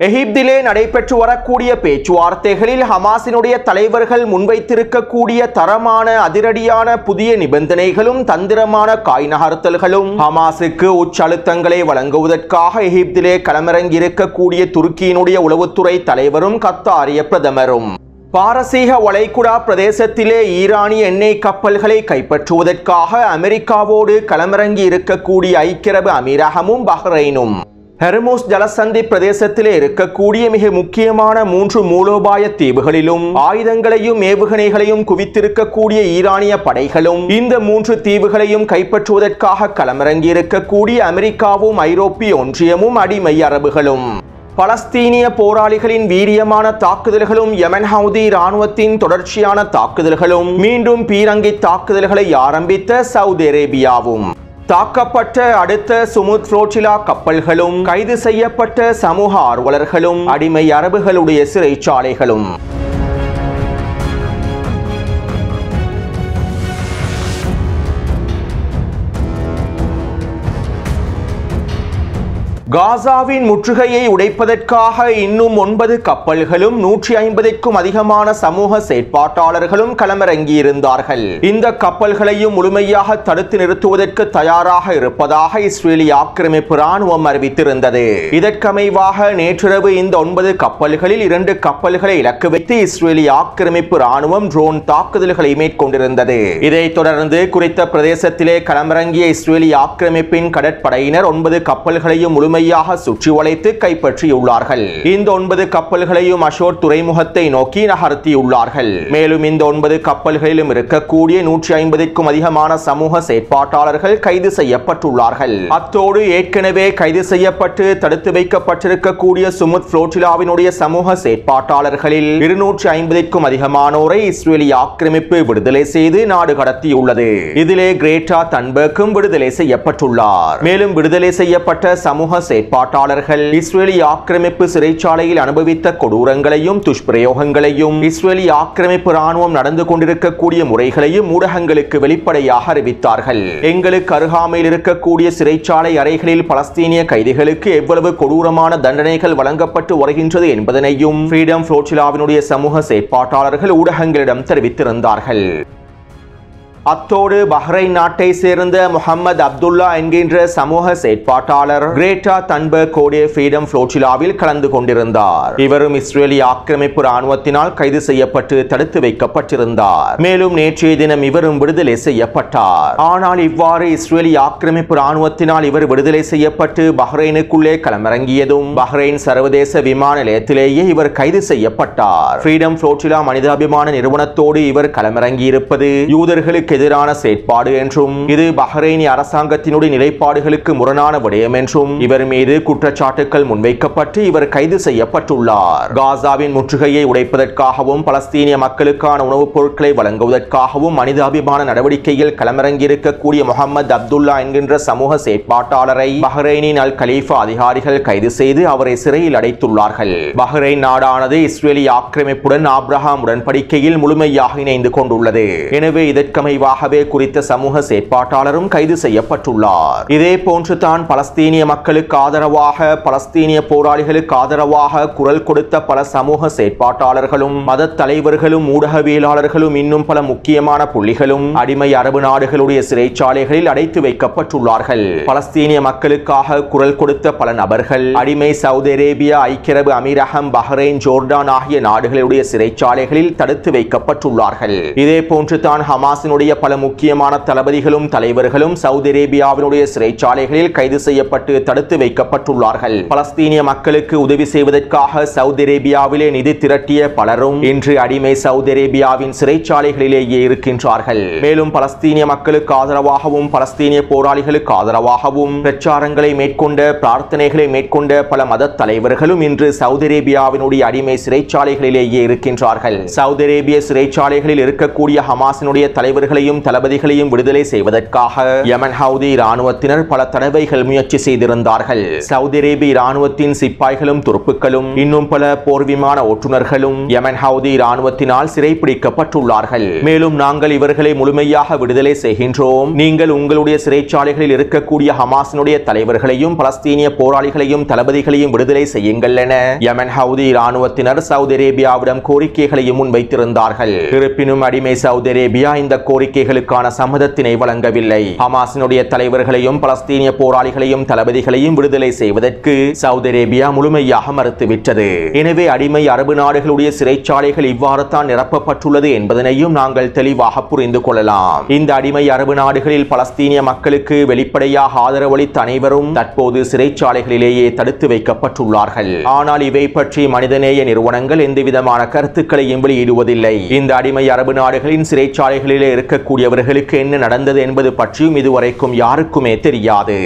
எகிப்திலே நடைபெற்று வரக்கூடிய பேச்சுவார்த்தைகளில் ஹமாஸினுடைய தலைவர்கள் முன்வைத்திருக்கக்கூடிய தரமான அதிரடியான புதிய நிபந்தனைகளும் தந்திரமான காய் நகர்த்தல்களும் ஹமாஸுக்கு உச்சழுத்தங்களை வழங்குவதற்காக எகிப்திலே களமிறங்கியிருக்கக்கூடிய துருக்கியினுடைய உளவுத்துறை தலைவரும் கத்தாரிய பிரதமரும் பாரசீக வளைகுடா பிரதேசத்திலே ஈரானிய எண்ணெய் கப்பல்களை கைப்பற்றுவதற்காக அமெரிக்காவோடு களமிறங்கி இருக்கக்கூடிய ஐக்கிய அரபு அமீரகமும் பஹ்ரைனும் ஹெர்முஸ் ஜலசந்தி பிரதேசத்திலே இருக்கக்கூடிய மிக முக்கியமான 3 மூலோபாய தீவுகளிலும் ஆயுதங்களையும் ஏவுகணைகளையும் குவித்திருக்கக்கூடிய ஈரானிய படைகளும் இந்த 3 தீவுகளையும் கைப்பற்றுவதற்காக களமிறங்கி இருக்கக்கூடிய அமெரிக்காவும் ஐரோப்பிய ஒன்றியமும் அடிமை அரபுகளும் பலஸ்தீனிய போராளிகளின் வீரியமான தாக்குதல்களும் யமன் ஹவுதி இராணுவத்தின் தொடர்ச்சியான தாக்குதல்களும் மீண்டும் பீரங்கி தாக்குதல்களை ஆரம்பித்த சவுதி அரேபியாவும் தாக்கப்பட்ட அடுத்த சுமுத் புளோட்டிலா கப்பல்களும் கைது செய்யப்பட்ட சமூக ஆர்வலர்களும் அடிமை அரபுகளுடைய சிறைச்சாலைகளும் காசாவின் முற்றுகையை உடைப்பதற்காக இன்னும் 9 கப்பல்களும் 150க்கும் அதிகமான சமூக செயற்பாட்டாளர்களும் களமிறங்கியிருந்தார்கள். இந்த கப்பல்களையும் முழுமையாக தடுத்து நிறுத்துவதற்கு தயாராக இருப்பதாக இஸ்ரேலிய ஆக்கிரமிப்பு ராணுவம் அறிவித்திருந்தது. இதற்கமைவாக நேற்றிரவு இந்த 9 கப்பல்களில் 2 கப்பல்களை இலக்கு வைத்து இஸ்ரேலிய ஆக்கிரமிப்பு ராணுவம் ட்ரோன் தாக்குதல்களை மேற்கொண்டிருந்தது. இதைத் தொடர்ந்து குறித்த பிரதேசத்திலே களமிறங்கிய இஸ்ரேலிய ஆக்கிரமிப்பின் கடற்படையினர் 9 கப்பல்களையும் முழுமையாக சுற்றி வளைத்து கைப்பற்றியுள்ளார்கள். இந்த 9 கப்பல்களையும் அஷோர் துறைமுகத்தை நோக்கி நகர்த்தியுள்ளார்கள். மேலும் இந்த 9 கப்பல்களிலும் இருக்கக்கூடிய 150க்கும் அதிகமான சமூக செயற்பாட்டாளர்கள் கைது செய்யப்பட்டுள்ளார்கள். அத்தோடு ஏற்கனவே கைது செய்யப்பட்டு தடுத்து வைக்கப்பட்டிருக்கக்கூடிய சுமுத் புளோட்டிலாவினுடைய சமூக செயற்பாட்டாளர்களில் 250க்கும் அதிகமானோரை இஸ்ரேலிய ஆக்கிரமிப்பு விடுதலை செய்து நாடு கடத்தியுள்ளது. இதிலே கிரேட்டா தன்பர்க்கும் விடுதலை செய்யப்பட்டுள்ளார். மேலும் விடுதலை செய்யப்பட்ட சமூக செயற்பாட்டாளர்கள் இஸ்ரேலிய ஆக்கிரமிப்பு சிறைச்சாலையில் அனுபவித்த கொடூரங்களையும் துஷ்பிரயோகங்களையும் இஸ்ரேலிய ஆக்கிரமிப்பு ராணுவம் நடந்து கொண்டிருக்கக்கூடிய முறைகளையும் ஊடகங்களுக்கு வெளிப்படையாக அறிவித்தார்கள். எங்களுக்கு அருகாமையில் இருக்கக்கூடிய சிறைச்சாலை அறைகளில் பலஸ்தீனிய கைதிகளுக்கு எவ்வளவு கொடூரமான தண்டனைகள் வழங்கப்பட்டு வருகின்றது என்பதனையும் ஃப்ரீடம் புளோட்டிலாவினுடைய சமூக செயற்பாட்டாளர்கள் ஊடகங்களிடம் தெரிவித்திருந்தார்கள். அத்தோடு பஹ்ரைன் நாட்டை சேர்ந்த முகமது அப்துல்லா என்கின்ற சமூக செயற்பாட்டாளர் கிரேட்டா தன்பர்கோடைய ஃப்ரீடம் புளோட்டிலாவில் கலந்து கொண்டிருந்தார். இவரும் இஸ்ரேலிய ஆக்கிரமிப்பு ராணுவத்தினால் கைது செய்யப்பட்டு தடுத்து வைக்கப்பட்டிருந்தார். மேலும் நேற்றைய தினம் இவரும் விடுதலை செய்யப்பட்டார். ஆனால் இவ்வாறு இஸ்ரேலிய ஆக்கிரமிப்பு ராணுவத்தினால் இவர் விடுதலை செய்யப்பட்டு பஹ்ரைனுக்குள்ளே களமிறங்கியதும் பஹ்ரைன் சர்வதேச விமான நிலையத்திலேயே இவர் கைது செய்யப்பட்டார். ஃப்ரீடம் புளோட்டிலா மனிதாபிமான நிறுவனத்தோடு இவர் களமிறங்கியிருப்பது யூதர்களுக்கு எதிரான செயற்பாடு என்றும் இது பஹ்ரைனி அரசாங்கத்தினுடைய நிலைப்பாடுகளுக்கு முரணான விடயம் என்றும் இவர் மீது குற்றச்சாட்டுகள் முன்வைக்கப்பட்டு இவர் கைது செய்யப்பட்டுள்ளார். காசாவின் முற்றுகையை உடைப்பதற்காகவும் பலஸ்தீனிய மக்களுக்கான உணவுப் பொருட்களை வழங்குவதற்காகவும் மனிதாபிமான நடவடிக்கையில் களமிறங்கியிருக்கக்கூடிய முகமது அப்துல்லா என்கின்ற சமூக செயற்பாட்டாளரை பஹ்ரைனின் அல் கலீஃபா அதிகாரிகள் கைது செய்து அவரை சிறையில் அடைத்துள்ளார்கள். பஹ்ரைன் நாடானது இஸ்ரேலிய ஆக்கிரமிப்புடன் ஆப்ரஹாம் உடன்படிக்கையில் முழுமையாக இணைந்து கொண்டுள்ளது. எனவே இதற்கமைவாகவே குறித்த சமூக செயற்பாட்டாளரும் கைது செய்யப்பட்டுள்ளார். இதே போன்று தான் பலஸ்தீனிய மக்களுக்கு ஆதரவாக பலஸ்தீனிய போராளிகளுக்கு ஆதரவாக குரல் கொடுத்த பல சமூக செயற்பாட்டாளர்களும் மத தலைவர்களும் ஊடகவியலாளர்களும் இன்னும் பல முக்கியமான புள்ளிகளும் அடிமை அரபு நாடுகளுடைய சிறைச்சாலைகளில் அடைத்து வைக்கப்பட்டுள்ளார்கள். பலஸ்தீனிய மக்களுக்காக குரல் கொடுத்த பல நபர்கள் அடிமை சவுதி அரேபியா, ஐக்கிய அரபு அமீரகம், பஹ்ரைன், ஜோர்டான் ஆகிய நாடுகளுடைய சிறைச்சாலைகளில் தடுத்து வைக்கப்பட்டுள்ளார்கள். இதே போன்று தான் ஹமாஸினுடைய பல முக்கியமான தளபதிகளும் தலைவர்களும் சவுதி அரேபியாவினுடைய சிறைச்சாலைகளில் கைது செய்யப்பட்டு தடுத்து வைக்கப்பட்டுள்ளார்கள். பலஸ்தீனிய மக்களுக்கு உதவி செய்வதற்காக சவுதி அரேபியாவிலே நிதி திரட்டிய பலரும் இன்று அடிமை சவுதி அரேபியாவின் சிறைச்சாலைகளிலேயே இருக்கின்றார்கள். மேலும் பலஸ்தீனிய மக்களுக்கு ஆதரவாகவும் பலஸ்தீனிய போராளிகளுக்கு ஆதரவாகவும் பிரச்சாரங்களை மேற்கொண்ட பிரார்த்தனைகளை மேற்கொண்ட பல மத தலைவர்களும் இன்று சவுதி அரேபியாவினுடைய அடிமை சிறைச்சாலைகளிலேயே இருக்கின்றார்கள். சவுதி அரேபிய சிறைச்சாலைகளில் இருக்கக்கூடிய ஹமாஸினுடைய தலைவர்களை தாக்குதர்களையும் தளபதிகளையும் விடுதலை செய்வதற்காக யமன் ஹவுதி இராணுவத்தினர் பல தடவைகள் முயற்சி செய்திருந்தார்கள். சவுதி அரேபிய இராணுவத்தின் சிப்பாய்களும் துருப்புக்களும் இன்னும் பல போர் விமான ஓட்டுநர்களும் யமன் ஹவுதி இராணுவத்தினால் சிறைப்பிடிக்கப்பட்டுள்ளார்கள். மேலும் நாங்கள் இவர்களை முழுமையாக விடுதலை செய்கின்றோம், நீங்கள் உங்களுடைய சிறைச்சாலைகளில் இருக்கக்கூடிய ஹமாஸினுடைய தலைவர்களையும் பலஸ்தீனிய போராளிகளையும் தளபதிகளையும் விடுதலை செய்யுங்கள் என யமன் ஹவுதி இராணுவத்தினர் சவுதி அரேபியாவிடம் கோரிக்கைகளையும் முன்வைத்திருந்தார்கள். இருப்பினும் அடிமை சவுதி அரேபியா இந்த கோரிக்கைகளுக்கான சம்மதத்தினை வழங்கவில்லை. ஹமாஸினுடைய தலைவர்களையும் பலஸ்தீனிய போராளிகளையும் தளபதிகளையும் விடுதலை செய்வதற்கு சவுதி அரேபியா முழுமையாக மறுத்துவிட்டது. எனவே அடிமை அரபு நாடுகளுடைய சிறைச்சாலைகள் இவ்வாறு தான் நிரப்பப்பட்டுள்ளது என்பதனையும் நாங்கள் தெளிவாக புரிந்து கொள்ளலாம். இந்த அடிமை அரபு நாடுகளில் பலஸ்தீனிய மக்களுக்கு வெளிப்படையாக ஆதரவளித்த அனைவரும் தற்போது சிறைச்சாலைகளிலேயே தடுத்து வைக்கப்பட்டுள்ளார்கள். ஆனால் இவை பற்றி மனிதநேய நிறுவனங்கள் எந்தவிதமான கருத்துக்களையும் வெளியிடுவதில்லை. இந்த அடிமை அரபு நாடுகளின் சிறைச்சாலைகளிலே இருக்கக்கூடியவர்களுக்கு என்ன நடந்தது என்பது பற்றியும் இதுவரைக்கும் யாருக்குமே தெரியாது.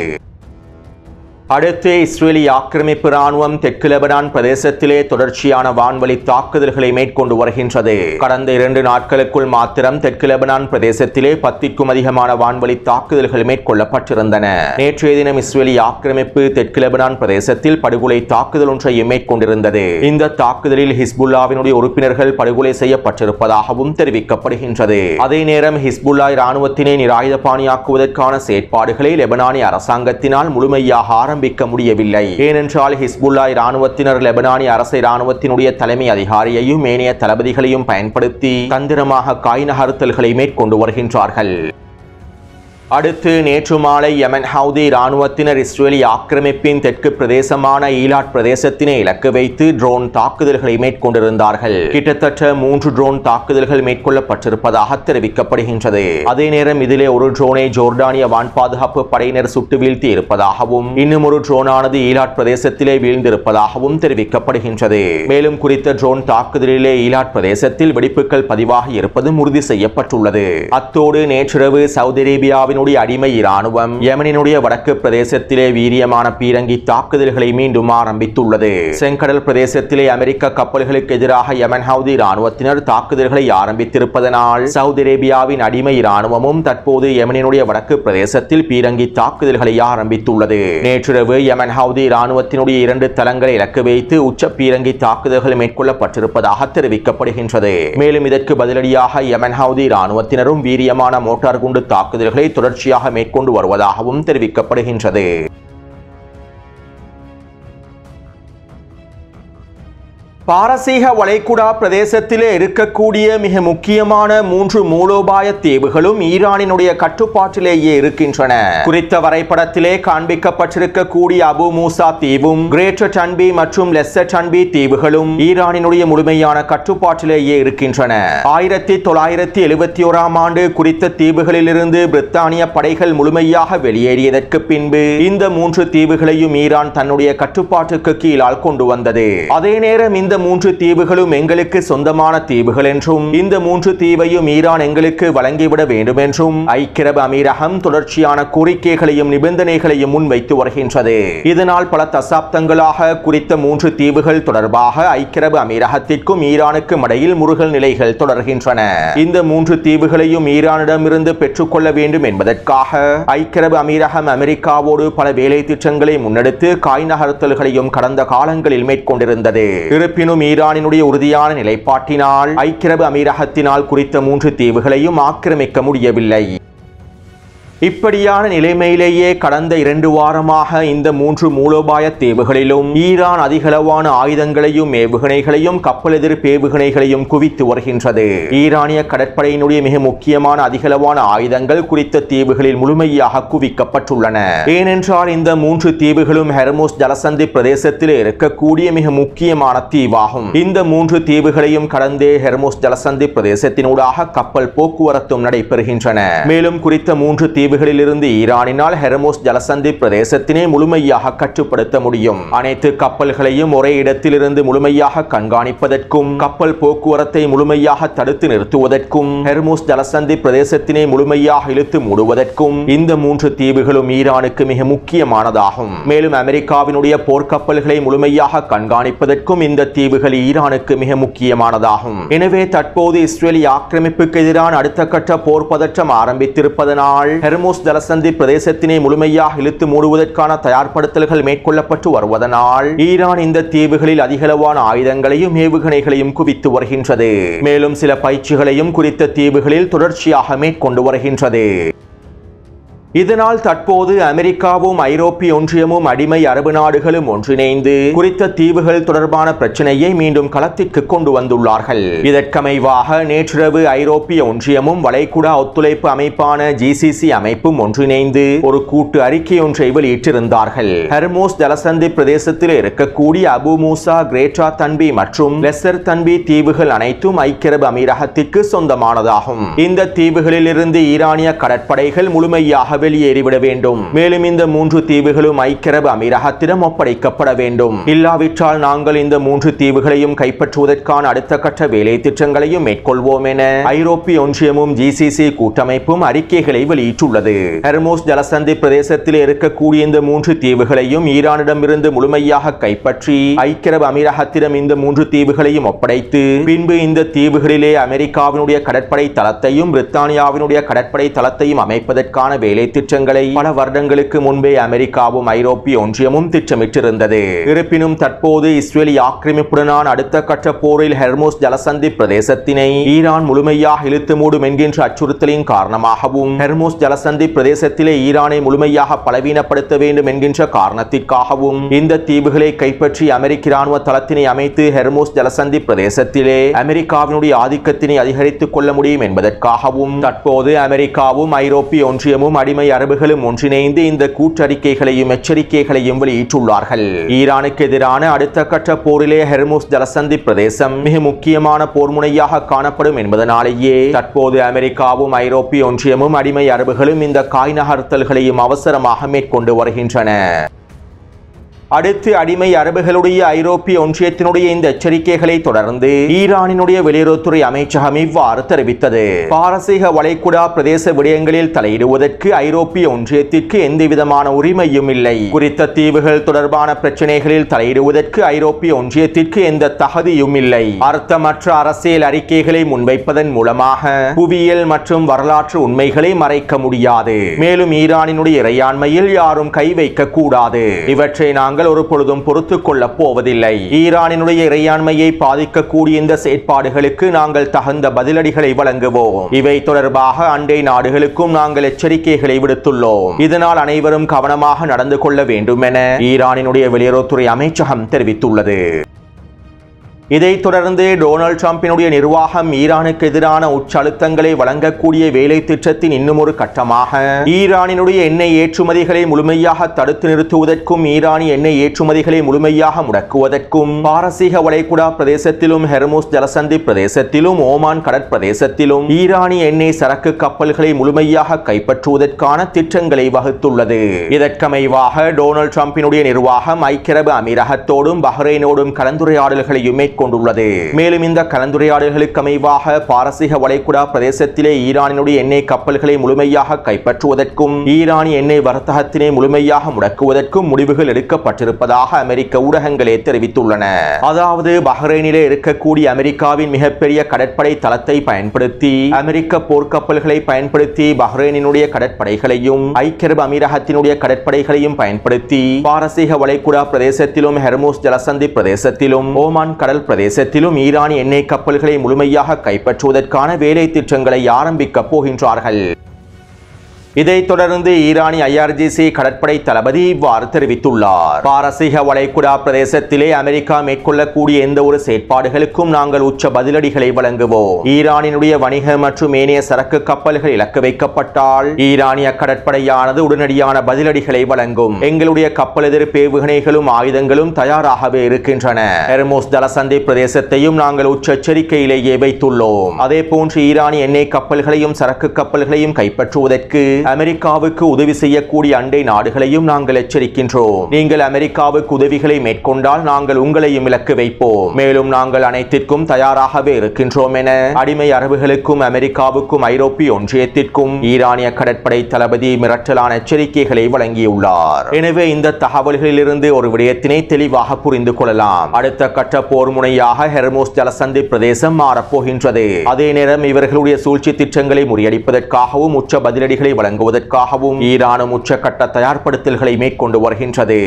அடுத்து இஸ்ரேலிய ஆக்கிரமிப்பு ராணுவம் தெற்கு லெபனான் பிரதேசத்திலே தொடர்ச்சியான வான்வழி தாக்குதல்களை மேற்கொண்டு வருகின்றது. கடந்த 2 நாட்களுக்குள் மாத்திரம் தெற்கு லெபனான் பிரதேசத்திலே 10க்கும் அதிகமான வான்வழி தாக்குதல்கள் மேற்கொள்ளப்பட்டிருந்தன. நேற்றைய தினம் இஸ்ரேலிய ஆக்கிரமிப்பு தெற்கு லெபனான் பிரதேசத்தில் படுகொலை தாக்குதல் ஒன்றையும் மேற்கொண்டிருந்தது. இந்த தாக்குதலில் ஹிஸ்புல்லாவினுடைய உறுப்பினர்கள் படுகொலை செய்யப்பட்டிருப்பதாகவும் தெரிவிக்கப்படுகின்றது. அதே நேரம் ஹிஸ்புல்லா இராணுவத்தினை நிராயுதபாணியாக்குவதற்கான செயற்பாடுகளை லெபனானிய அரசாங்கத்தினால் முழுமையாக ஆரம்பிக்க முடியவில்லை. ஏனென்றால் ஹிஸ்புல்லா இராணுவத்தினர் லெபனானிய அரசு இராணுவத்தினுடைய தலைமை அதிகாரியையும் ஏனைய தளபதிகளையும் பயன்படுத்தி தந்திரமாக காய் நகர்த்தல்களை மேற்கொண்டு வருகின்றார்கள். அடுத்து நேற்று மாலை யமன் ஹவுதி இராணுவத்தினர் இஸ்ரேலிய ஆக்கிரமிப்பின் தெற்கு பிரதேசமான ஈலாட் பிரதேசத்தினை இலக்கு வைத்து ட்ரோன் தாக்குதல்களை மேற்கொண்டிருந்தார்கள். கிட்டத்தட்ட 3 ட்ரோன் தாக்குதல்கள் மேற்கொள்ளப்பட்டிருப்பதாக தெரிவிக்கப்படுகின்றது. அதே நேரம் இதிலே ஒரு ட்ரோனை ஜோர்டானிய வான் பாதுகாப்பு படையினர் சுட்டு வீழ்த்தி இருப்பதாகவும் இன்னும் ஒரு ட்ரோனானது ஈலாட் பிரதேசத்திலே வீழ்ந்திருப்பதாகவும் தெரிவிக்கப்படுகின்றது. மேலும் குறித்த ட்ரோன் தாக்குதலிலே ஈலாட் பிரதேசத்தில் வெடிப்புகள் பதிவாகி இருப்பதும் உறுதி செய்யப்பட்டுள்ளது. அத்தோடு நேற்றிரவு சவுதி அரேபியாவின் அடிமை இராணுவம் யமனினுடைய வடக்கு பிரதேசத்திலே வீரியமான பீரங்கி தாக்குதல்களை மீண்டும் ஆரம்பித்துள்ளது. செங்கடல் பிரதேசத்திலே அமெரிக்க கப்பல்களுக்கு எதிராக யமன் ஹவுதி இராணுவத்தினர் தாக்குதல்களை ஆரம்பித்திருப்பதனால் சவுதி அரேபியாவின் அடிமை இராணுவமும் தற்போது யமனினுடைய வடக்கு பிரதேசத்தில் பீரங்கி தாக்குதல்களை ஆரம்பித்துள்ளது. நேற்றிரவு யமன் ஹவுதி இராணுவத்தினுடைய 2 தளங்களை இலக்கு வைத்து உச்ச பீரங்கி தாக்குதல்கள் மேற்கொள்ளப்பட்டிருப்பதாக தெரிவிக்கப்படுகின்றது. மேலும் இதற்கு பதிலடியாக யமன் ஹவுதி இராணுவத்தினரும் வீரியமான மோட்டார் குண்டு தாக்குதல்களை தொடர்ச்சியாக மேற்கொண்டு வருவதாகவும் தெரிவிக்கப்படுகின்றது. பாரசீக வளைகுடா பிரதேசத்திலே இருக்கக்கூடிய மிக முக்கியமான 3 மூலோபாய தீவுகளும் ஈரானினுடைய கட்டுப்பாட்டிலேயே இருக்கின்றன. குறித்த வரைபடத்திலே காண்பிக்கப்பட்டிருக்கக்கூடிய அபு மூசா தீவும் கிரேட்டர் டன்பி மற்றும் லெஸ்ஸர் டன்பி தீவுகளும் ஈரானினுடைய முழுமையான கட்டுப்பாட்டிலேயே இருக்கின்றன. 1971ஆம் ஆண்டு குறித்த தீவுகளிலிருந்து பிரித்தானிய படைகள் முழுமையாக வெளியேறியதற்கு பின்பு இந்த 3 தீவுகளையும் ஈரான் தன்னுடைய கட்டுப்பாட்டுக்கு கீழால் கொண்டு வந்தது. அதே நேரம் இந்த 3 தீவுகளும் எங்களுக்கு சொந்தமான தீவுகள் என்றும் இந்த 3 தீவையும் ஈரான் எங்களுக்கு வழங்கிவிட வேண்டும் என்றும் ஐக்கிய அரபு அமீரகம் தொடர்ச்சியான கோரிக்கைகளையும் நிபந்தனைகளையும் முன்வைத்து வருகின்றது. இதனால் பல தசாப்தங்களாக குறித்த 3 தீவுகள் தொடர்பாக ஐக்கிய அரபு அமீரகத்திற்கும் ஈரானுக்கும் இடையில் முறுகல் நிலைகள் தொடர்கின்றன. இந்த 3 தீவுகளையும் ஈரானிடமிருந்து பெற்றுக்கொள்ள வேண்டும் என்பதற்காக ஐக்கிய அரபு அமீரகம் அமெரிக்காவோடு பல வேலை திட்டங்களை முன்னெடுத்து காய் நகர்த்தல்களையும் கடந்த காலங்களில் மேற்கொண்டிருந்தது. இருப்பினும் ஈரானினுடைய உறுதியான நிலைப்பாட்டினால் ஐக்கிய அரபு அமீரகத்தினால் குறித்த 3 தீவுகளையும் ஆக்கிரமிக்க முடியவில்லை. இப்படியான நிலைமையிலேயே கடந்த 2 வாரமாக இந்த 3 மூலோபாய தீவுகளிலும் ஈரான் அதிகளவான ஆயுதங்களையும் ஏவுகணைகளையும் கப்பல் எதிர்ப்பு ஏவுகணைகளையும் குவித்து வருகின்றது. ஈரானிய கடற்படையினுடைய மிக முக்கியமான அதிகளவான ஆயுதங்கள் குறித்த தீவுகளில் முழுமையாக குவிக்கப்பட்டுள்ளன. ஏனென்றால் இந்த 3 தீவுகளும் ஹெர்முஸ் ஜலசந்தி பிரதேசத்தில் இருக்கக்கூடிய மிக முக்கியமான தீவாகும். இந்த 3 தீவுகளையும் கடந்தே ஹெர்முஸ் ஜலசந்தி பிரதேசத்தினூடாக கப்பல் போக்குவரத்தும் நடைபெறுகின்றன. மேலும் குறித்த 3 தீவுகளிலிருந்து ஈரானினால் ஹெர்முஸ் ஜலசந்தி பிரதேசத்தினை முழுமையாக கட்டுப்படுத்த முடியும். அனைத்து கப்பல்களையும் ஒரே இடத்திலிருந்து முழுமையாக கண்காணிப்பதற்கும் கப்பல் போக்குவரத்தை முழுமையாக தடுத்து நிறுத்துவதற்கும் ஹெர்முஸ் ஜலசந்தி பிரதேசத்தினை முழுமையாக இழுத்து மூடுவதற்கும் இந்த 3 தீவுகளும் ஈரானுக்கு மிக முக்கியமானதாகும். மேலும் அமெரிக்காவினுடைய போர்க்கப்பல்களை முழுமையாக கண்காணிப்பதற்கும் இந்த தீவுகள் ஈரானுக்கு மிக முக்கியமானதாகும். எனவே தற்போது இஸ்ரேலிய ஆக்கிரமிப்புக்கு எதிரான அடுத்த கட்ட போர் பதற்றம் ஆரம்பித்திருப்பதனால் ஹெர்முஸ் ஜலசந்தி பிரதேசத்தினை முழுமையாக இழுத்து மூடுவதற்கான தயார்படுத்தல்கள் மேற்கொள்ளப்பட்டு வருவதனால் ஈரான் இந்த தீவுகளில் அதிகளவான ஆயுதங்களையும் ஏவுகணைகளையும் குவித்து வருகின்றது. மேலும் சில பயிற்சிகளையும் குறித்த தீவுகளில் தொடர்ச்சியாக மேற்கொண்டு வருகின்றது. இதனால் தற்போது அமெரிக்காவும் ஐரோப்பிய ஒன்றியமும் அடிமை அரபு நாடுகளும் ஒன்றிணைந்து குறித்த தீவுகள் தொடர்பான பிரச்சனையை மீண்டும் களத்திற்கு கொண்டு வந்துள்ளார்கள். இதற்கமைவாக நேற்றிரவு ஐரோப்பிய ஒன்றியமும் வளைகுடா ஒத்துழைப்பு அமைப்பான GCC அமைப்பும் ஒன்றிணைந்து ஒரு கூட்டு அறிக்கை ஒன்றை வெளியிட்டிருந்தார்கள். ஹெர்முஸ் ஜலசந்தி பிரதேசத்தில் இருக்கக்கூடிய அபு மூசா, கிரேட்டா தன்பி மற்றும் லெசர் தன்பி தீவுகள் அனைத்தும் ஐக்கிய அரபு அமீரகத்திற்கு சொந்தமானதாகும். இந்த தீவுகளில் இருந்து ஈரானிய கடற்படைகள் முழுமையாக வெளியேறிவிட வேண்டும். மேலும் இந்த 3 தீவுகளும் ஐக்கிய அரபு அமீரகத்திடம் ஒப்படைக்கப்பட வேண்டும். இல்லாவிட்டால் நாங்கள் இந்த 3 தீவுகளையும் கைப்பற்றுவதற்கான அடுத்த கட்ட வேலை திட்டங்களையும் மேற்கொள்வோம் என ஐரோப்பிய ஒன்றியமும் GCC கூட்டமைப்பும் அறிக்கைகளை வெளியிட்டுள்ளது. ஹெர்முஸ் ஜலசந்தி பிரதேசத்தில் இருக்கக்கூடிய இந்த 3 தீவுகளையும் ஈரானிடமிருந்து முழுமையாக கைப்பற்றி ஐக்கிய அரபு அமீரகத்திடம் இந்த 3 தீவுகளையும் ஒப்படைத்து பின்பு இந்த தீவுகளிலே அமெரிக்காவினுடைய கடற்படை தளத்தையும் பிரித்தானியாவினுடைய கடற்படை தளத்தையும் அமைப்பதற்கான வேலை திட்டங்களை பல வருடங்களுக்கு முன்பே அமெரிக்காவும் ஐரோப்பிய ஒன்றியமும் திட்டமிட்டிருந்தது. இருப்பினும் தற்போது இஸ்ரேலிய ஆக்கிரமிப்புடனான அடுத்த கட்ட போரில் ஹெர்முஸ் ஜலசந்தி பிரதேசத்தினை ஈரான் முழுமையாக இழுத்து மூடும் என்கின்ற அச்சுறுத்தலின் காரணமாகவும் ஹெர்முஸ் ஜலசந்தி பிரதேசத்திலே ஈரானை முழுமையாக பலவீனப்படுத்த வேண்டும் என்கின்ற காரணத்திற்காகவும் இந்த தீவுகளை கைப்பற்றி அமெரிக்க ராணுவ தளத்தினை அமைத்து ஹெர்முஸ் ஜலசந்தி பிரதேசத்திலே அமெரிக்காவினுடைய ஆதிக்கத்தினை அதிகரித்துக் கொள்ள முடியும் என்பதற்காகவும் தற்போது அமெரிக்காவும் ஐரோப்பிய ஒன்றியமும் அடிமை அரபுகளும் ஒன்றிணைந்து இந்த கூட்டறிக்கைகளையும் எச்சரிக்கைகளையும் வெளியிட்டுள்ளார்கள். ஈரானுக்கு எதிரான அடுத்த கட்ட போரிலே ஹெர்முஸ் ஜலசந்தி பிரதேசம் மிக முக்கியமான போர் முனையாக காணப்படும் என்பதனாலேயே தற்போது அமெரிக்காவும் ஐரோப்பிய ஒன்றியமும் அடிமை அரபுகளும் இந்த காய் நகர்த்தல்களையும் அவசரமாக மேற்கொண்டு வருகின்றன. அடுத்து அடிமை அரபுகளுடைய ஐரோப்பிய ஒன்றியத்தினுடைய இந்த எச்சரிக்கைகளை தொடர்ந்து ஈரானினுடைய வெளியுறவுத்துறை அமைச்சகம் இவ்வாறு தெரிவித்தது. பாரசீக வளைகுடா பிரதேச விடயங்களில் தலையிடுவதற்கு ஐரோப்பிய ஒன்றியத்திற்கு எந்தவிதமான உரிமையும் இல்லை. குறித்த தீவுகள் தொடர்பான பிரச்சனைகளில் தலையிடுவதற்கு ஐரோப்பிய ஒன்றியத்திற்கு எந்த தகுதியும் இல்லை. அர்த்தமற்ற அரசியல் அறிக்கைகளை முன்வைப்பதன் மூலமாக புவியியல் மற்றும் வரலாற்று உண்மைகளை மறைக்க முடியாது. மேலும் ஈரானினுடைய இறையாண்மையில் யாரும் கை வைக்க கூடாது. இவற்றை நாங்கள் ஒரு பொழுதும் பொறுத்துக் கொள்ளப் போவதில்லை. ஈரானினுடைய இறையாண்மையை பாதிக்கக்கூடிய இந்த செயற்பாடுகளுக்கு நாங்கள் தகுந்த பதிலடிகளை வழங்குவோம். இவை தொடர்பாக அண்டை நாடுகளுக்கும் நாங்கள் எச்சரிக்கைகளை விடுத்துள்ளோம். இதனால் அனைவரும் கவனமாக நடந்து கொள்ள வேண்டும் என ஈரானினுடைய வெளியுறவுத்துறை அமைச்சகம் தெரிவித்துள்ளது. இதைத் தொடர்ந்து டொனால்ட் ட்ரம்பினுடைய நிர்வாகம் ஈரானுக்கு எதிரான உச்சழுத்தங்களை வழங்கக்கூடிய வேலை திட்டத்தின் இன்னும் ஒரு கட்டமாக ஈரானினுடைய எண்ணெய் ஏற்றுமதிகளை முழுமையாக தடுத்து நிறுத்துவதற்கும் ஈரானிய எண்ணெய் ஏற்றுமதிகளை முழுமையாக முடக்குவதற்கும் பாரசீக வளைகுடா பிரதேசத்திலும் ஹெர்முஸ் ஜலசந்தி பிரதேசத்திலும் ஓமான் கடற்பிரதேசத்திலும் ஈரானிய எண்ணெய் சரக்கு கப்பல்களை முழுமையாக கைப்பற்றுவதற்கான திட்டங்களை வகுத்துள்ளது. இதற்கமைவாக டொனால்ட் ட்ரம்பினுடைய நிர்வாகம் ஐக்கிய அரபு அமீரகத்தோடும் பஹ்ரைனோடும் கலந்துரையாடல்களையும் கொண்டுள்ளது. மேலும் இந்த கலந்துரையாடல்களுக்கு அமைவாக பாரசீக வளைகுடா பிரதேசத்திலே ஈரானினுடைய எண்ணெய் கப்பல்களை முழுமையாக கைப்பற்றுவதற்கும் ஈரானிய எண்ணெய் வர்த்தகத்தினை முழுமையாக முடக்குவதற்கும் முடிவுகள் எடுக்கப்பட்டிருப்பதாக அமெரிக்க ஊடகங்களே தெரிவித்துள்ளன. அதாவது பஹ்ரைனிலே இருக்கக்கூடிய அமெரிக்காவின் மிகப்பெரிய கடற்படை தளத்தை பயன்படுத்தி அமெரிக்க போர்க்கப்பல்களை பயன்படுத்தி பஹ்ரைனினுடைய கடற்படைகளையும் ஐக்கிய அரபு அமீரகத்தினுடைய கடற்படைகளையும் பயன்படுத்தி பாரசீக வளைகுடா பிரதேசத்திலும் ஹெர்முஸ் ஜலசந்தி பிரதேசத்திலும் ஓமான் கடல் பிரதேசத்திலும் ஈரானிய எண்ணெய் கப்பல்களை முழுமையாக கைப்பற்றுவதற்கான வேலை திட்டங்களை ஆரம்பிக்கப் போகின்றார்கள். இதைத் தொடர்ந்து ஈரானிய IRGC கடற்படை தளபதி இவ்வாறு தெரிவித்துள்ளார். பாரசீக வளைகுடா பிரதேசத்திலே அமெரிக்கா மேற்கொள்ளக்கூடிய எந்த ஒரு செயற்பாடுகளுக்கும் நாங்கள் உச்ச பதிலடிகளை வழங்குவோம். ஈரானினுடைய வணிக மற்றும் ஏனைய சரக்கு கப்பல்கள் இலக்கு வைக்கப்பட்டால் ஈரானிய கடற்படையானது உடனடியான பதிலடிகளை வழங்கும். எங்களுடைய கப்பல் எதிர்ப்பு ஏவுகணைகளும் ஆயுதங்களும் தயாராகவே இருக்கின்றன. ஹெர்முஸ் ஜலசந்தி பிரதேசத்தையும் நாங்கள் உச்ச எச்சரிக்கையிலேயே வைத்துள்ளோம். அதே போன்று ஈரானிய எண்ணெய் கப்பல்களையும் சரக்கு கப்பல்களையும் கைப்பற்றுவதற்கு அமெரிக்காவுக்கு உதவி செய்யக்கூடிய அண்டை நாடுகளையும் நாங்கள் எச்சரிக்கின்றோம். நீங்கள் அமெரிக்காவுக்கு உதவிகளை மேற்கொண்டால் நாங்கள் உங்களையும் இலக்கு வைப்போம். மேலும் நாங்கள் அனைத்திற்கும் தயாராகவே இருக்கின்றோம் என அடிமை அரபுகளுக்கும் அமெரிக்காவுக்கும் ஐரோப்பிய ஒன்றியத்திற்கும் ஈரானிய கடற்படை தளபதி மிரட்டலான எச்சரிக்கைகளை வழங்கியுள்ளார். எனவே இந்த தகவல்களிலிருந்து ஒரு விடயத்தினை தெளிவாக புரிந்து கொள்ளலாம். அடுத்த கட்ட போர் முனையாக ஹெர்மோஸ் ஜலசந்தி பிரதேசம் மாறப்போகின்றது. அதே நேரம் இவர்களுடைய சூழ்ச்சி திட்டங்களை முறியடிப்பதற்காகவும் உச்ச பதிலடிகளை வழங்குவதற்காகவும் ஈரானும் உச்சக்கட்ட தயார்படுத்தல்களை மேற்கொண்டு வருகின்றது.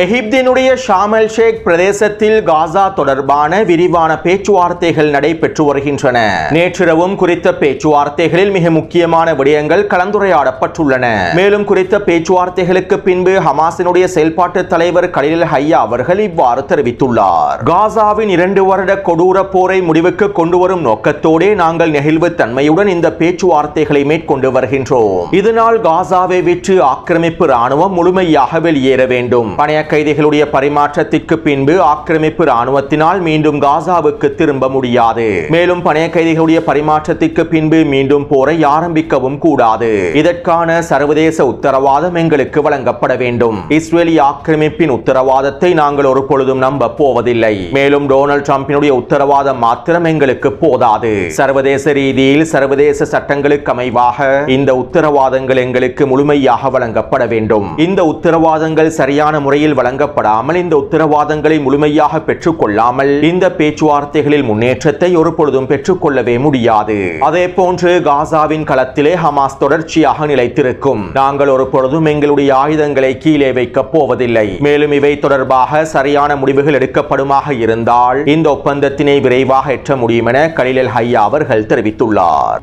எகிப்தினுடைய ஷார்ம் எல் ஷேக் பிரதேசத்தில் காசா தொடர்பான விரிவான பேச்சுவார்த்தைகள் நடைபெற்று வருகின்றன. நேற்றிரவும் குறித்த பேச்சுவார்த்தைகளில் மிக முக்கியமான விடயங்கள் கலந்துரையாடப்பட்டுள்ளன. மேலும் குறித்த பேச்சுவார்த்தைகளுக்கு பின்பு ஹமாஸினுடைய செயல்பாட்டு தலைவர் கலீல் ஹையா அவர்கள் இவ்வாறு தெரிவித்துள்ளார். காசாவின் 2 வருட கொடூர போரை முடிவுக்கு கொண்டு வரும் நோக்கத்தோடு நாங்கள் நெகிழ்வு தன்மையுடன் இந்த பேச்சுவார்த்தைகளை மேற்கொண்டு வருகின்றோம். இதனால் காசாவை விற்று ஆக்கிரமிப்பு ராணுவம் முழுமையாக வெளியேற வேண்டும். கைதிகளுடைய பரிமாற்றத்திற்கு பின்பு ஆக்கிரமிப்பு ராணுவத்தினால் மீண்டும் காசாவுக்கு திரும்ப முடியாது. மேலும் பணைய கைதிகளுடைய பரிமாற்றத்திற்கு பின்பு மீண்டும் போரை ஆரம்பிக்கவும் கூடாது. இதற்கான சர்வதேச உத்தரவாதம் எங்களுக்கு வழங்கப்பட வேண்டும். இஸ்ரேலி ஆக்கிரமிப்பின் உத்தரவாதத்தை நாங்கள் ஒரு பொழுதும் நம்ப போவதில்லை. மேலும் டொனால்ட் ட்ரம்பினுடைய உத்தரவாதம் மாத்திரம் எங்களுக்கு போதாது. சர்வதேச ரீதியில் சர்வதேச சட்டங்களுக்கு அமைவாக இந்த உத்தரவாதங்கள் எங்களுக்கு முழுமையாக வழங்கப்பட வேண்டும். இந்த உத்தரவாதங்கள் சரியான முறையில் வழங்கப்படாமல் இந்த உத்தரவாதங்களை முழுமையாக பெற்றுக் கொள்ளாமல் இந்த பேச்சுவார்த்தைகளில் முன்னேற்றத்தை ஒரு பொழுதும் பெற்றுக் கொள்ளவே முடியாது. அதே போன்று காசாவின் களத்திலே ஹமாஸ் தொடர்ச்சியாக நிலைத்திருக்கும். நாங்கள் ஒரு பொழுதும் எங்களுடைய ஆயுதங்களை கீழே வைக்கப் போவதில்லை. மேலும் இவை தொடர்பாக சரியான முடிவுகள் எடுக்கப்படுமாக இருந்தால் இந்த ஒப்பந்தத்தினை விரைவாக எட்ட முடியும் என கலீல் ஹையா அவர்கள் தெரிவித்துள்ளார்.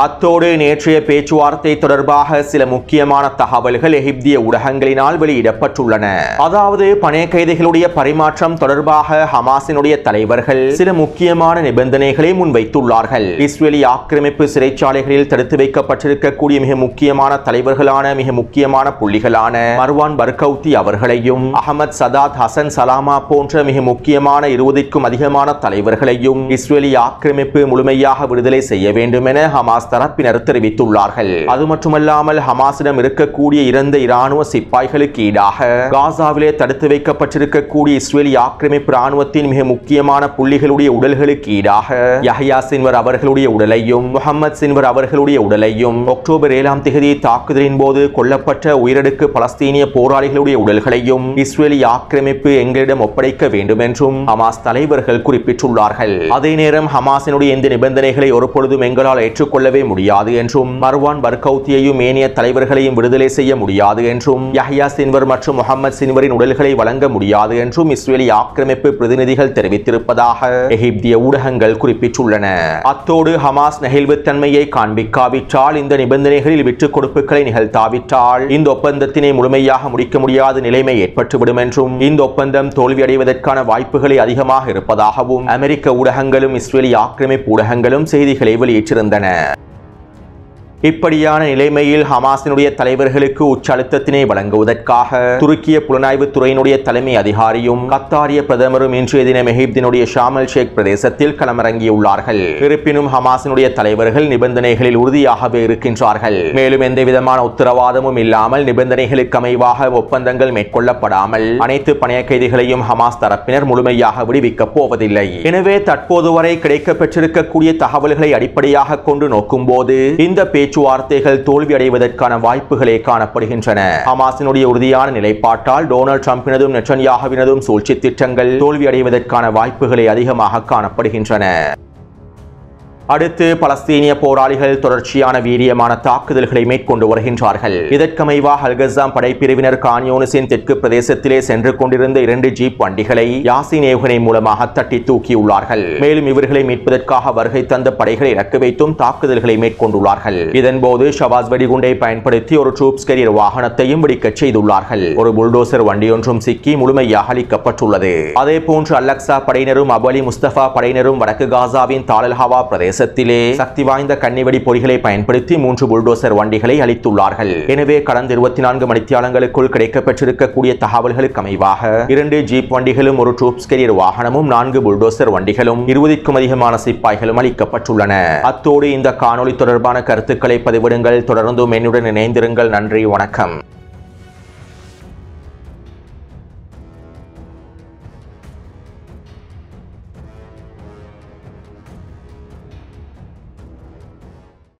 அத்தோடு நேற்றைய பேச்சுவார்த்தை தொடர்பாக சில முக்கியமான தகவல்கள் எகிப்திய ஊடகங்களினால் வெளியிடப்பட்டுள்ளன. அதாவது பணைய கைதிகளுடைய பரிமாற்றம் தொடர்பாக ஹமாஸினுடைய தலைவர்கள் சில முக்கியமான நிபந்தனைகளை முன்வைத்துள்ளார்கள். இஸ்ரேலி ஆக்கிரமிப்பு சிறைச்சாலைகளில் தடுத்து வைக்கப்பட்டிருக்கக்கூடிய மிக முக்கியமான தலைவர்களான மிக முக்கியமான புள்ளிகளான மர்வான் பர்கவுத்தி அவர்களையும் அகமது சதாத் ஹசன் சலாமா போன்ற மிக முக்கியமான 20க்கும் அதிகமான தலைவர்களையும் இஸ்ரேலி ஆக்கிரமிப்பு முழுமையாக விடுதலை செய்ய வேண்டும் என ஹமாஸ் தரப்பினர் தெரிவித்துள்ளார்கள். அது மட்டுமல்லாமல் ஹமாஸிடம் இருக்கக்கூடிய இறந்த இராணுவ சிப்பாய்களுக்கு ஈடாக காசாவிலே தடுத்து வைக்கப்பட்டிருக்கக்கூடிய இஸ்ரேலி ஆக்கிரமிப்பு ராணுவத்தின் மிக முக்கியமான புள்ளிகளுடைய உடல்களுக்கு ஈடாக யஹ்யா சின்வர் அவர்களுடைய உடலையும் முகமது சின்வர் அவர்களுடைய உடலையும் அக்டோபர் 7ஆம் தேதி தாக்குதலின் போது கொல்லப்பட்ட உயிரடுக்கு பலஸ்தீனிய போராளிகளுடைய உடல்களையும் இஸ்ரேலி ஆக்கிரமிப்பு எங்களிடம் ஒப்படைக்க வேண்டும் என்றும் ஹமாஸ் தலைவர்கள் குறிப்பிட்டுள்ளார்கள். அதே நேரம் ஹமாஸினுடைய இந்த நிபந்தனைகளை ஒரு பொழுதும் எங்களால் ஏற்றுக்கொள்ள முடியாது என்றும் மர்வான் பர்கவுத்தியையும் ஏனைய தலைவர்களையும் விடுதலை செய்ய முடியாது என்றும் யஹ்யா சின்வர் மற்றும் முகமது சின்வரின் உடல்களை வழங்க முடியாது என்றும் இஸ்ரேலி ஆக்கிரமிப்பு பிரதிநிதிகள் தெரிவித்திருப்பதாக எகிப்திய ஊடகங்கள் குறிப்பிட்டுள்ளன. அத்தோடு ஹமாஸ் நெகிழ்வுத்தன்மையை காண்பிக்காவிட்டால் இந்த நிபந்தனைகளில் விட்டுக் கொடுப்புகளை நிகழ்த்தாவிட்டால் இந்த ஒப்பந்தத்தினை முழுமையாக முடிக்க முடியாத நிலைமை ஏற்பட்டுவிடும் என்றும் இந்த ஒப்பந்தம் தோல்வியடைவதற்கான வாய்ப்புகளை அதிகமாக இருப்பதாகவும் அமெரிக்க ஊடகங்களும் இஸ்ரேலி ஆக்கிரமிப்பு ஊடகங்களும் செய்திகளை வெளியிட்டிருந்தன. இப்படியான நிலைமையில் ஹமாஸினுடைய தலைவர்களுக்கு உச்ச அழுத்தத்தினை வழங்குவதற்காக துருக்கிய புலனாய்வு துறையினுடைய தலைமை அதிகாரியும் கத்தாரிய பிரதமரும் இன்றைய தினம் எகிப்தினுடைய ஷார்ம் எல் ஷேக் பிரதேசத்தில் களமிறங்கியுள்ளார்கள். இருப்பினும் ஹமாஸினுடைய தலைவர்கள் நிபந்தனைகளில் உறுதியாகவே இருக்கின்றார்கள். மேலும் எந்தவிதமான உத்தரவாதமும் இல்லாமல் நிபந்தனைகளுக்கு அமைவாக ஒப்பந்தங்கள் மேற்கொள்ளப்படாமல் அனைத்து பணைய கைதிகளையும் ஹமாஸ் தரப்பினர் முழுமையாக விடுவிக்கப் போவதில்லை. எனவே தற்போது வரை கிடைக்கப்பெற்றிருக்கக்கூடிய தகவல்களை அடிப்படையாக கொண்டு நோக்கும் போது இந்த பேச்சுவார்த்தைகள் தோல்வியடைவதற்கான வாய்ப்புகளே காணப்படுகின்றன. ஹமாஸினுடைய உறுதியான நிலைப்பாட்டால் டொனால்ட் ட்ரம்பினதும் நெட்டன்யாஹுவினதும் சூழ்ச்சி திட்டங்கள் தோல்வியடைவதற்கான வாய்ப்புகளே அதிகமாக காணப்படுகின்றன. அடுத்து பலஸ்தீனிய போராளிகள் தொடர்ச்சியான வீரியமான தாக்குதல்களை மேற்கொண்டு வருகின்றார்கள். இதற்கமைவாக அல்-கஸ்ஸாம் படைப்பிரிவினர் கான் யூனிஸின் தெற்கு பிரதேசத்திலே சென்று கொண்டிருந்த 2 ஜீப் வண்டிகளை யாசின் ஏவுகணை மூலமாக தட்டி தூக்கியுள்ளார்கள். மேலும் இவர்களை மீட்பதற்காக வருகை தந்த படைகளை இறக்கி வைத்தும் தாக்குதல்களை மேற்கொண்டுள்ளார்கள். இதன்போது ஷவாஸ் வெடிகுண்டை பயன்படுத்தி ஒரு ட்ரூப்ஸ் கேரியர் வாகனத்தையும் வெடிக்கச் செய்துள்ளார்கள். ஒரு புல்டோசர் வண்டியொன்றும் சிக்கி முழுமையாக அழிக்கப்பட்டுள்ளது. அதே போன்று அல்-அக்ஸா படையினரும் அபு அலி முஸ்தபா படையினரும் வடக்கு காசாவின் தால் அல் ஹவா பிரதேச பிரதேசத்திலே சக்தி வாய்ந்த கன்னிவெடி பொறிகளை பயன்படுத்தி 3 புல்டோசர் வண்டிகளை அளித்துள்ளார்கள். எனவே கடந்த 24 மணித்தியாலங்களுக்குள் கிடைக்கப்பெற்றிருக்கக்கூடிய தகவல்களுக்கு அமைவாக 2 ஜீப் வண்டிகளும் 1 ட்ரூப்ஸ் கேரியர் வாகனமும் 4 புல்டோசர் வண்டிகளும் 20க்கும் அதிகமான சிப்பாய்களும் அளிக்கப்பட்டுள்ளன. அத்தோடு இந்த காணொளி தொடர்பான கருத்துக்களை பதிவிடுங்கள். தொடர்ந்தும் என்னுடன் இணைந்திருங்கள். நன்றி, வணக்கம்.